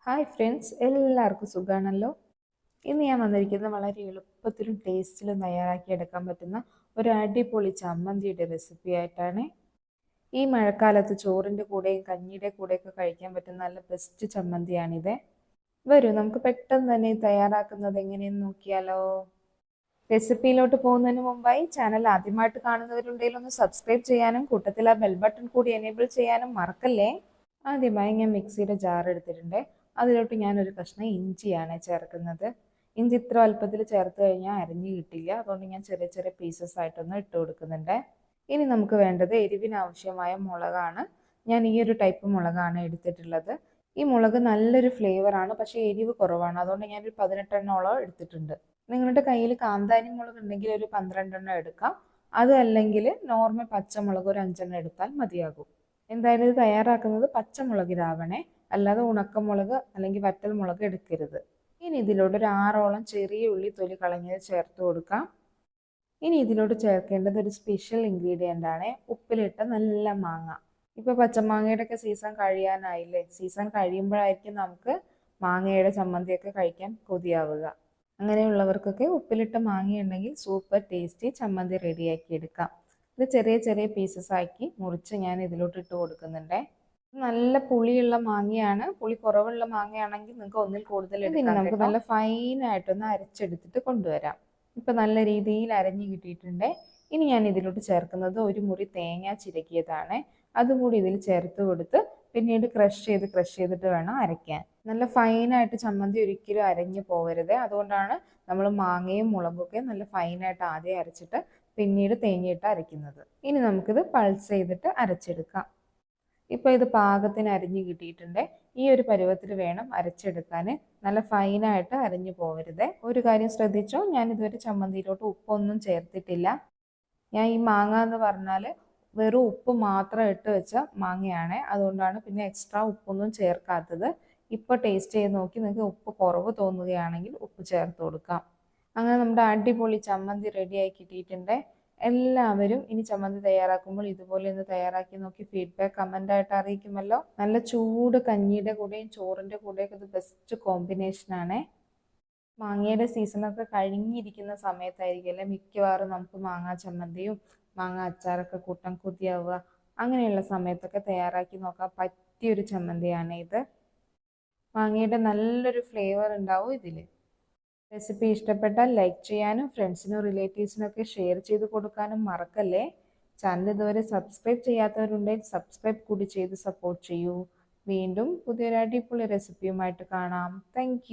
Hi friends, എല്ലാവർക്കും സുഖമാണല്ലോ. ഇന്ന് ഞാൻ വന്നിരിക്കുന്നത് വളരെ എളുപ്പത്തിലും ടേസ്റ്റിലും തയ്യാറാക്കിയെടുക്കാൻ പറ്റുന്ന ഒരു അടിപൊളി ചമ്മന്തിയുടെ റെസിപ്പി ആയിട്ടാണ്. ഈ മഴക്കാലത്ത് ചോറിൻ്റെ കൂടെയും കഞ്ഞിയുടെ കൂടെയൊക്കെ കഴിക്കാൻ പറ്റുന്ന നല്ല ബെസ്റ്റ് ചമ്മന്തിയാണിത്. വരൂ, നമുക്ക് പെട്ടെന്ന് തന്നെ തയ്യാറാക്കുന്നത് എങ്ങനെയെന്ന് നോക്കിയാലോ. റെസിപ്പിയിലോട്ട് പോകുന്നതിന് മുമ്പായി ചാനൽ ആദ്യമായിട്ട് കാണുന്നവരുണ്ടെങ്കിൽ ഒന്ന് സബ്സ്ക്രൈബ് ചെയ്യാനും കൂട്ടത്തിൽ ആ ബെൽ ബട്ടൺ കൂടി എനേബിൾ ചെയ്യാനും മറക്കല്ലേ. ആദ്യമായി ഞാൻ മിക്സിയുടെ ജാർ എടുത്തിട്ടുണ്ട്. അതിലോട്ട് ഞാനൊരു കഷ്ണം ഇഞ്ചിയാണ് ചേർക്കുന്നത്. ഇഞ്ചി ഇത്ര വലുപ്പത്തിൽ ചേർത്ത് കഴിഞ്ഞാൽ അരിഞ്ഞ് കിട്ടില്ല, അതുകൊണ്ട് ഞാൻ ചെറിയ ചെറിയ പീസസ് ആയിട്ടൊന്ന് ഇട്ട് കൊടുക്കുന്നുണ്ട്. ഇനി നമുക്ക് വേണ്ടത് എരിവിന് ആവശ്യമായ മുളകാണ്. ഞാൻ ഈ ഒരു ടൈപ്പ് മുളകാണ് എടുത്തിട്ടുള്ളത്. ഈ മുളക് നല്ലൊരു ഫ്ലേവറാണ്, പക്ഷേ എരിവ് കുറവാണ്. അതുകൊണ്ട് ഞാനൊരു 18 എണ്ണോളം എടുത്തിട്ടുണ്ട്. നിങ്ങളുടെ കയ്യിൽ കാന്താരി മുളക് ഉണ്ടെങ്കിൽ ഒരു 12 എണ്ണം എടുക്കാം. അത് അല്ലെങ്കിൽ നോർമൽ പച്ചമുളക് ഒരു 5 എണ്ണം എടുത്താൽ മതിയാകും. എന്തായാലും ഇത് തയ്യാറാക്കുന്നത് പച്ചമുളകിലാവണേ, അല്ലാതെ ഉണക്കമുളക് അല്ലെങ്കിൽ വറ്റൽ മുളക് എടുക്കരുത്. ഇനി ഇതിലോട്ട് ഒരു 6ഓളം ചെറിയ ഉള്ളി തൊലി കളഞ്ഞത് ചേർത്ത് കൊടുക്കാം. ഇനി ഇതിലോട്ട് ചേർക്കേണ്ടത് ഒരു സ്പെഷ്യൽ ഇൻഗ്രീഡിയൻ്റ് ആണ്, ഉപ്പിലിട്ട നല്ല മാങ്ങ. ഇപ്പോൾ പച്ചമാങ്ങയുടെ ഒക്കെ സീസൺ കഴിയാനായില്ലേ. സീസൺ കഴിയുമ്പോഴായിരിക്കും നമുക്ക് മാങ്ങയുടെ ചമ്മന്തിയൊക്കെ കഴിക്കാൻ കൊതിയാവുക. അങ്ങനെയുള്ളവർക്കൊക്കെ ഉപ്പിലിട്ട മാങ്ങയുണ്ടെങ്കിൽ സൂപ്പർ ടേസ്റ്റി ചമ്മന്തി റെഡിയാക്കി എടുക്കാം. ഇത് ചെറിയ ചെറിയ പീസസ് ആക്കി മുറിച്ച് ഞാൻ ഇതിലോട്ട് ഇട്ട് കൊടുക്കുന്നുണ്ട്. നല്ല പുളിയുള്ള മാങ്ങയാണ്. പുളി കുറവുള്ള മാങ്ങയാണെങ്കിൽ നിങ്ങൾക്ക് ഒന്നിൽ കൂടുതൽ എടുക്കാം. നമുക്ക് നല്ല ഫൈനായിട്ടൊന്ന് അരച്ചെടുത്തിട്ട് കൊണ്ടുവരാം. ഇപ്പം നല്ല രീതിയിൽ അരഞ്ഞു കിട്ടിയിട്ടുണ്ട്. ഇനി ഞാൻ ഇതിലോട്ട് ചേർക്കുന്നത് ഒരു മുറി തേങ്ങ ചിരകിയതാണ്. അതുകൂടി ഇതിൽ ചേർത്ത് കൊടുത്ത് പിന്നീട് ക്രഷ് ചെയ്തിട്ട് വേണം അരയ്ക്കാൻ. നല്ല ഫൈനായിട്ട് ചമ്മന്തി ഒരിക്കലും അരഞ്ഞു പോകരുത്. അതുകൊണ്ടാണ് നമ്മൾ മാങ്ങയും മുളകൊക്കെ നല്ല ഫൈനായിട്ട് ആദ്യം അരച്ചിട്ട് പിന്നീട് തേങ്ങയിട്ട് അരയ്ക്കുന്നത്. ഇനി നമുക്കിത് പൾസ് ചെയ്തിട്ട് അരച്ചെടുക്കാം. ഇപ്പോൾ ഇത് പാകത്തിന് അരിഞ്ഞ് കിട്ടിയിട്ടുണ്ട്. ഈ ഒരു പരുവത്തിൽ വേണം അരച്ചെടുക്കാൻ. നല്ല ഫൈനായിട്ട് അരഞ്ഞു പോകരുത്. ഒരു കാര്യം ശ്രദ്ധിച്ചോ, ഞാൻ ഇതുവരെ ചമ്മന്തിയിലോട്ട് ഉപ്പൊന്നും ചേർത്തിട്ടില്ല. ഞാൻ ഈ മാങ്ങ എന്ന് പറഞ്ഞാൽ വെറും ഉപ്പ് മാത്രം ഇട്ട് വെച്ച മാങ്ങയാണ്. അതുകൊണ്ടാണ് പിന്നെ എക്സ്ട്രാ ഉപ്പൊന്നും ചേർക്കാത്തത്. ഇപ്പോൾ ടേസ്റ്റ് ചെയ്ത് നോക്കി നിങ്ങൾക്ക് ഉപ്പ് കുറവ് തോന്നുകയാണെങ്കിൽ ഉപ്പ് ചേർത്ത് കൊടുക്കാം. അങ്ങനെ നമ്മുടെ അടിപൊളി ചമ്മന്തി റെഡിയായി കിട്ടിയിട്ടുണ്ട്. എല്ലാവരും ഇനി ചമ്മന്തി തയ്യാറാക്കുമ്പോൾ ഇതുപോലെ ഒന്ന് തയ്യാറാക്കി നോക്കി ഫീഡ്ബാക്ക് കമൻ്റായിട്ട് അറിയിക്കുമല്ലോ. നല്ല ചൂട് കഞ്ഞിയുടെ കൂടെയും ചോറിൻ്റെ കൂടെയൊക്കെ ഇത് ബെസ്റ്റ് കോമ്പിനേഷനാണ്. മാങ്ങയുടെ സീസണൊക്കെ കഴിഞ്ഞിരിക്കുന്ന സമയത്തായിരിക്കുമല്ലേ മിക്കവാറും നമുക്ക് മാങ്ങാ ചമ്മന്തിയും മാങ്ങ അച്ചാറൊക്കെ കൂട്ടാൻ കൊതിയാവുക. അങ്ങനെയുള്ള സമയത്തൊക്കെ തയ്യാറാക്കി നോക്കാൻ പറ്റിയൊരു ചമ്മന്തിയാണ് ഇത്. മാങ്ങയുടെ നല്ലൊരു ഫ്ലേവർ ഉണ്ടാവും ഇതിൽ. റെസിപ്പി ഇഷ്ടപ്പെട്ടാൽ ലൈക്ക് ചെയ്യാനും ഫ്രണ്ട്സിനും റിലേറ്റീവ്സിനൊക്കെ ഷെയർ ചെയ്ത് കൊടുക്കാനും മറക്കല്ലേ. ചാനൽ ഇതുവരെ സബ്സ്ക്രൈബ് ചെയ്യാത്തവരുണ്ടെങ്കിൽ സബ്സ്ക്രൈബ് കൂടി ചെയ്ത് സപ്പോർട്ട് ചെയ്യൂ. വീണ്ടും പുതിയൊരു അടിപൊളി റെസിപ്പിയുമായിട്ട് കാണാം. താങ്ക്